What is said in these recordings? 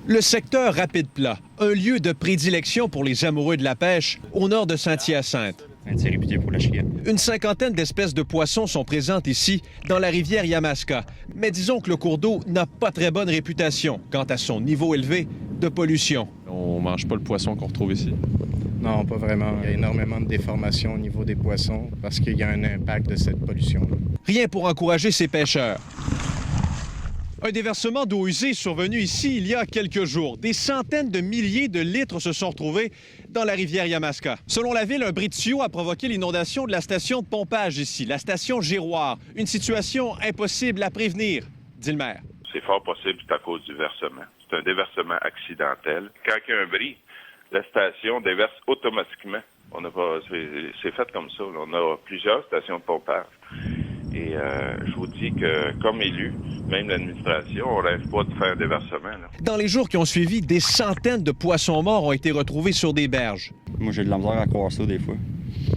Le secteur Rapide-Plat, un lieu de prédilection pour les amoureux de la pêche au nord de Saint-Hyacinthe. C'est réputé pour la chienne. Une cinquantaine d'espèces de poissons sont présentes ici, dans la rivière Yamaska. Mais disons que le cours d'eau n'a pas très bonne réputation quant à son niveau élevé de pollution. On mange pas le poisson qu'on retrouve ici. Non, pas vraiment. Il y a énormément de déformations au niveau des poissons parce qu'il y a un impact de cette pollution-là. Rien pour encourager ces pêcheurs. Un déversement d'eau usée survenu ici il y a quelques jours. Des centaines de milliers de litres se sont retrouvés dans la rivière Yamaska. Selon la ville, un bris de tuyau a provoqué l'inondation de la station de pompage ici, la station Giroir. Une situation impossible à prévenir, dit le maire. C'est fort possible que c'est à cause du versement. C'est un déversement accidentel. Quand il y a un bris, la station déverse automatiquement. C'est fait comme ça. On a plusieurs stations de pompage. Et je vous dis que, comme élu, même l'administration, on rêve pas de faire un déversement. Là. Dans les jours qui ont suivi, des centaines de poissons morts ont été retrouvés sur des berges. Moi, j'ai de la misère à croire ça des fois.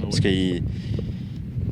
Parce que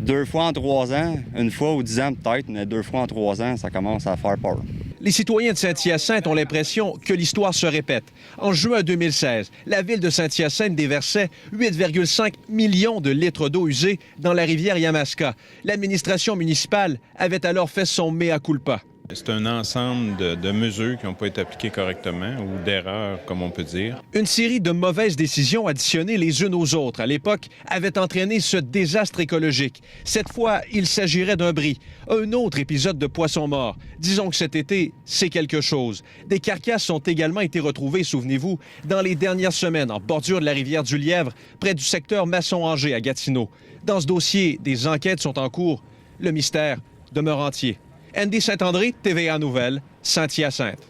2 fois en 3 ans, 1 fois ou 10 ans peut-être, mais 2 fois en 3 ans, ça commence à faire peur. Les citoyens de Saint-Hyacinthe ont l'impression que l'histoire se répète. En juin 2016, la ville de Saint-Hyacinthe déversait 8,5 millions de litres d'eau usée dans la rivière Yamaska. L'administration municipale avait alors fait son mea culpa. C'est un ensemble de mesures qui n'ont pas été appliquées correctement ou d'erreurs, comme on peut dire. Une série de mauvaises décisions additionnées les unes aux autres, à l'époque, avait entraîné ce désastre écologique. Cette fois, il s'agirait d'un bris. Un autre épisode de poissons morts. Disons que cet été, c'est quelque chose. Des carcasses ont également été retrouvées, souvenez-vous, dans les dernières semaines, en bordure de la rivière du Lièvre, près du secteur Masson-Angers à Gatineau. Dans ce dossier, des enquêtes sont en cours. Le mystère demeure entier. Andy Saint-André, TVA Nouvelles, Saint-Hyacinthe.